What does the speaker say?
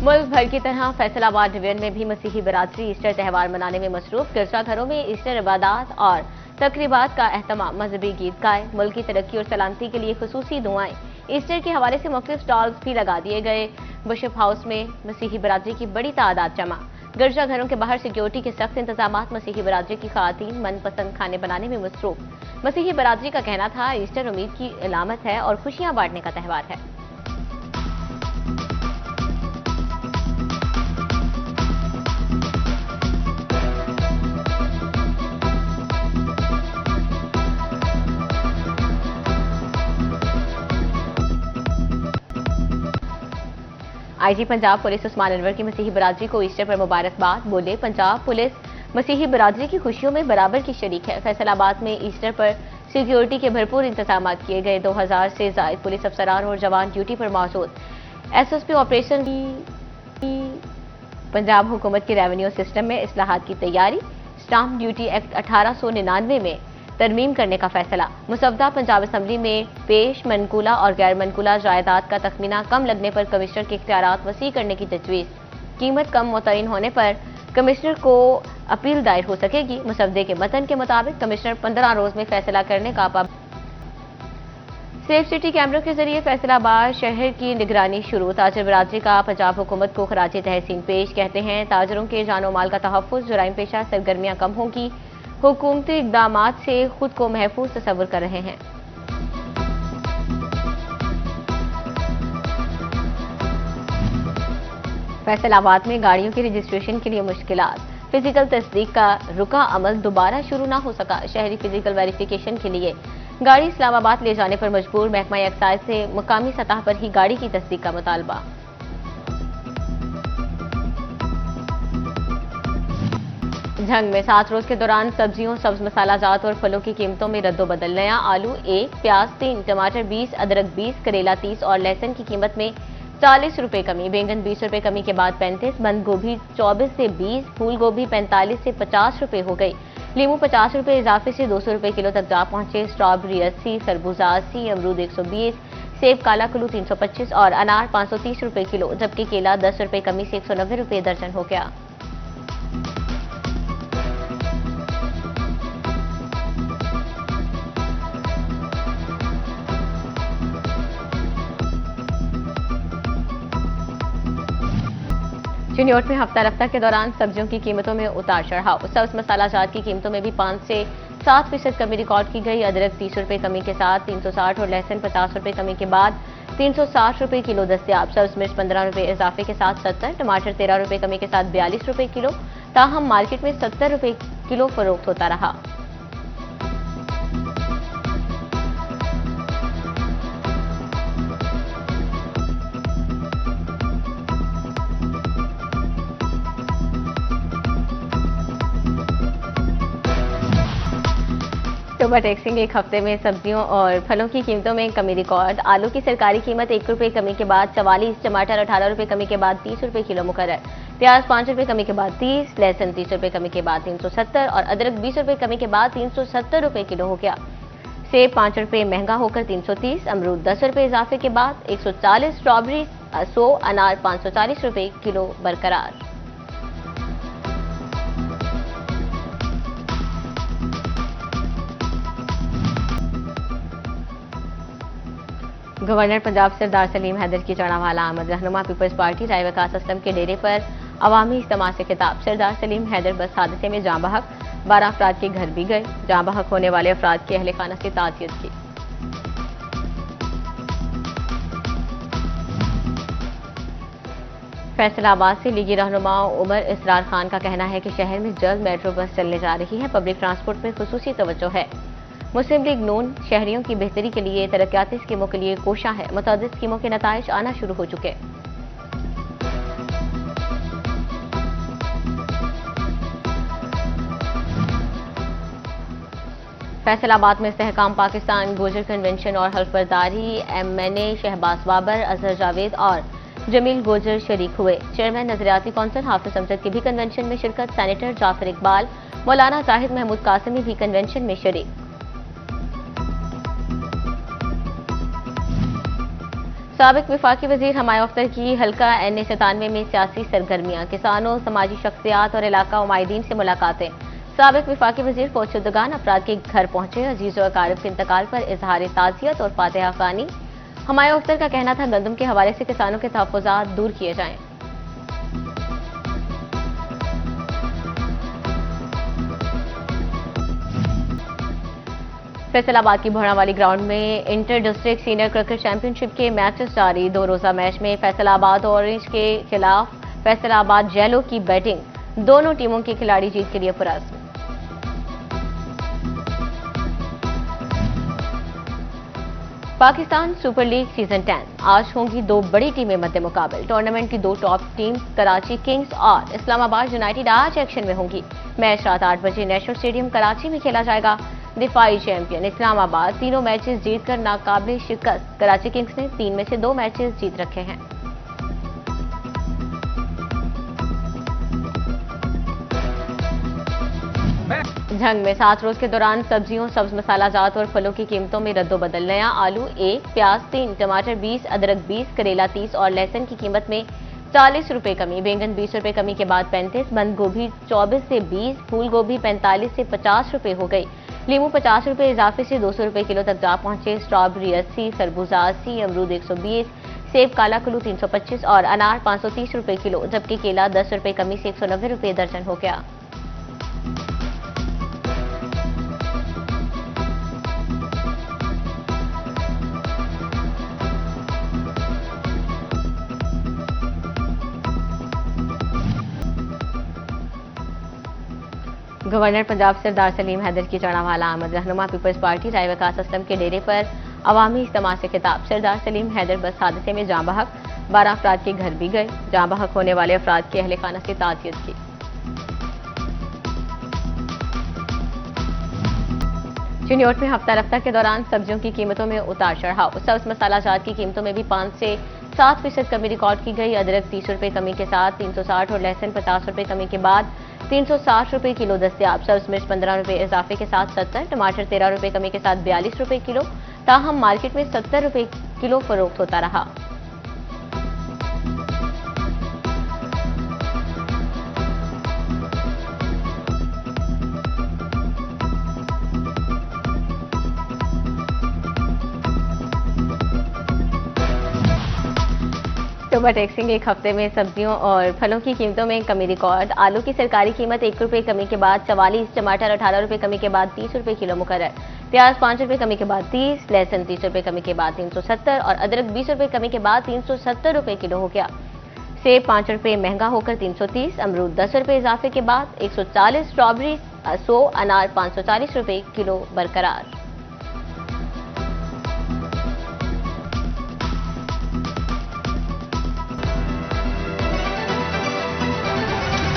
मुल्क भर की तरह फैसलाबाद डिवीजन में भी मसीही बरादरी ईस्टर त्यौहार मनाने में मसरूफ। गिरजाघरों में ईस्टर इबादत और तकरीबात का एहतमाम, मजहबी गीत गाए, मुल्क की तरक्की और सलामती के लिए खुसूसी दुआएं। ईस्टर के हवाले से मुख्तलिफ स्टॉल्स भी लगा दिए गए। बिशप हाउस में मसीही बरादरी की बड़ी तादाद जमा। गिरजाघरों के बाहर सिक्योरिटी के सख्त इंतजाम। मसीही बरादरी की खवातीन मनपसंद खाने बनाने में मसरूफ। मसीही बरादरी का कहना था, ईस्टर उम्मीद की अलामत है और खुशियां बांटने का त्यौहार है। आईजी पंजाब पुलिस उस्मान अनवर की मसीही बरादरी को ईस्टर पर मुबारकबाद। बोले, पंजाब पुलिस मसीही बरादरी की खुशियों में बराबर की शरीक है। फैसलाबाद में ईस्टर पर सिक्योरिटी के भरपूर इंतजाम किए गए। 2000 से ज्यादा पुलिस अफसरान और जवान ड्यूटी पर मौजूद। एसएसपी ऑपरेशन की पंजाब हुकूमत की रेवेन्यू सिस्टम में इस्लाहात की तैयारी। स्टाम्प ड्यूटी एक्ट 1899 में तरमीम करने का फैसला। मुसव्वदा पंजाब असम्बली में पेश। मनकूला और गैर मनकूला जायदाद का तखमीना कम लगने पर कमिश्नर के इख्तियारात वसी करने की तजवीज़। कीमत कम मुतयन होने पर कमिश्नर को अपील दायर हो सकेगी। मुसव्वदे के मतन के मुताबिक कमिश्नर 15 रोज में फैसला करने का सेफ सिटी कैमरों के जरिए फैसलाबाद शहर की निगरानी शुरू। ताजर बरादरी का पंजाब हुकूमत को खराज तहसीन पेश। कहते हैं, ताजरों के जानो माल का तहफ़्फ़ुज़, जुराइम पेशा सरगर्मियां कम होंगी। हुकूमती इक़दामात से खुद को महफूज तस्वुर कर रहे हैं। फैसलाबाद में गाड़ियों की रजिस्ट्रेशन के लिए मुश्किलात। फिजिकल तस्दीक का रुका अमल दोबारा शुरू ना हो सका। शहरी फिजिकल वेरिफिकेशन के लिए गाड़ी इस्लामाबाद ले जाने पर मजबूर। महकमा एक्साइज से मुकामी सतह पर ही गाड़ी की तस्दीक का मुतालबा। झंग में 7 रोज के दौरान सब्जियों, सब्ज मसाला जात और फलों की कीमतों में रद्दोबदल। नया आलू 1, प्याज 3, टमाटर 20, अदरक 20, करेला 30 और लहसुन की कीमत में 40 रुपए कमी। बैंगन 20 रुपए कमी के बाद 35, बंद गोभी 24 से 20, फूल गोभी 45 से 50 रुपए हो गई। लीमू 50 रुपए इजाफे से 200 रुपए किलो तक जा पहुंचे। स्ट्रॉबेरी 80, खरबूजा 80, अमरूद 120, सेब काला कुल्लू 325 और अनार 530 रुपए किलो, जबकि केला 10 रुपए कमी से 190 रुपए दर्जन हो गया। चिन्योट में हफ्ता रफ्ता के दौरान सब्जियों की कीमतों में उतार चढ़ाव। सब्ज मसाला जात की कीमतों में भी 5 से 7% कमी रिकॉर्ड की गई। अदरक 30 रुपए कमी के साथ 360 और लहसुन 50 रुपए कमी के बाद 360 रुपए किलो दस्तयाब। सब्ज मिर्च 15 रुपए इजाफे के साथ 70, टमाटर 13 रुपए कमी के साथ 42 रुपए किलो। ताहम मार्केट में 70 रुपए किलो फरोख्त होता रहा। सुपर टैक्सिंग एक हफ्ते में सब्जियों और फलों की कीमतों में कमी रिकॉर्ड। आलू की सरकारी कीमत 1 रुपए कमी के बाद 44, टमाटर 18 रुपए कमी के बाद 30 रुपए किलो मुकर्रर, प्याज 5 रुपए कमी के बाद 30, लहसुन 30 रुपए कमी के बाद 370 और अदरक 20 रुपए कमी के बाद 370 रुपए किलो हो गया। सेब 5 रुपए महंगा होकर 330, अमरूद 10 रुपए इजाफे के बाद 140, स्ट्रॉबेरी 100, अनार 540 रुपए किलो बरकरार। गवर्नर पंजाब सरदार सलीम हैदर की जड़ावाला आमद। रहनुमा पीपल्स पार्टी राय वकास असलम के डेरे पर अवामी इज्तिमा से खिताब। सरदार सलीम हैदर बस हादसे में जाँ बहक, 12 अफराद के घर भी गए। जाँ बहक होने वाले अफराद के अहले खाना से ताज़ियत की। फैसलाबाद से लीगी रहनुमा उमर इसरार खान का कहना है कि शहर में जल्द मेट्रो बस चलने जा रही है। पब्लिक ट्रांसपोर्ट में खुसूसी तवज्जो है। मुस्लिम लीग नून शहरियों की बेहतरी के लिए तरक्याती स्कीमों के लिए कोशा है। मुतअद्दिद स्कीमों के नताइज आना शुरू हो चुके। फैसलाबाद में इस्तेहकाम पाकिस्तान गोजर कन्वेंशन और हल्फबरदारी। MNA शहबाज बाबर, अजहर जावेद और जमील गोजर शरीक हुए। चेयरमैन नजरियाती कौंसिल हाफिज अमजद की भी कन्वेंशन में शिरकत। सेनेटर जाफर इकबाल, मौलाना जाहिद महमूद कासिमी भी कन्वेंशन में शरीक। साबिक विफाकी वजीर हमायूं अख्तर की हल्का NA97 में सियासी सरगर्मियां, किसानों, समाजी शख्सियात और इलाका उमायदीन से मुलाकातें। साबिक विफाकी वजीर फौजशुदगान अफराद के घर पहुंचे। अजीज और अकारिब के इंतकाल पर इजहार ताज़ियत और फातिहा खानी। हमायूं अख्तर का कहना था गंदम के हवाले से किसानों के तहफ़्फ़ुज़ात दूर किए जाएं। फैसलाबाद की भोड़ावाली ग्राउंड में inter district senior cricket championship के मैचेस जारी। 2 रोजा मैच में फैसलाबाद ऑरेंज के खिलाफ फैसलाबाद जेलो की बैटिंग। दोनों टीमों के खिलाड़ी जीत के लिए पुरस्कार। पाकिस्तान सुपर लीग सीजन 10 आज होंगी 2 बड़ी टीमें मध्य मुकाबल। टूर्नामेंट की 2 टॉप टीम्स कराची किंग्स और इस्लामाबाद यूनाइटेड आज एक्शन में होंगी। मैच रात 8 बजे नेशनल स्टेडियम कराची में खेला जाएगा। दिफाई चैंपियन इस्लामाबाद तीनों मैचेस जीतकर नाकाबिल शिकस्त। कराची किंग्स ने 3 में से 2 मैचेस जीत रखे हैं। जंग में 7 रोज के दौरान सब्जियों, सब्ज मसाला जात और फलों की कीमतों में रद्दोबदल। नया आलू 1, प्याज 3, टमाटर 20, अदरक 20, करेला 30 और लहसुन की कीमत में 40 रुपए कमी। बैंगन 20 रुपए कमी के बाद 35, बंद गोभी 24 से 20, फूल गोभी 45 से 50 रुपए हो गई। लीमू 50 रुपए इजाफे से 200 रुपए किलो तक जा पहुंचे। स्ट्रॉबेरी 80, खरबूजा 80, अमरूद 120, सेब काला कुल्लू 325 और अनार 530 रुपए किलो, जबकि केला 10 रुपए कमी से 190 रुपए दर्जन हो गया। गवर्नर पंजाब सरदार सलीम हैदर की जड़ावाला आमद। रहनुमा पीपल्स पार्टी राय वकास असलम के डेरे पर अवामी इज्तिमा से खिताब। सरदार सलीम हैदर बस हादसे में जाँ बहक, 12 अफराद के घर भी गए। जाँ बहक होने वाले अफराद के अहले खाना से ताज़ियत की। चिन्योट में हफ्ता रफ्ता के दौरान सब्जियों की कीमतों में उतार चढ़ाव। सब्ज मसाला जात की कीमतों में भी 5 से 7% कमी रिकॉर्ड की गई। अदरक 30 रुपए कमी के साथ 360 और लहसुन 50 रुपए कमी के बाद 360 रुपए किलो दस्तयाब। सब्ज मिर्च 15 रुपए इजाफे के साथ 70, टमाटर 13 रुपए कमी के साथ 42 रुपए किलो। ताहम मार्केट में 70 रुपए किलो फरोख्त होता रहा। सुबह टैक्सिंग एक हफ्ते में सब्जियों और फलों की कीमतों में कमी रिकॉर्ड। आलू की सरकारी कीमत 1 रुपए कमी के बाद 44, टमाटर 18 रुपए कमी के बाद 30 रुपए किलो मुकर्रर। प्याज 5 रुपए कमी के बाद 30, लहसुन 30 रुपए कमी के बाद 370 और अदरक 20 रुपए कमी के बाद 370 रुपए किलो हो गया। सेब 5 रुपए महंगा होकर 330, अमरूद 10 रुपए इजाफे के बाद 140, स्ट्रॉबेरी 100, अनार 540 रुपए किलो बरकरार।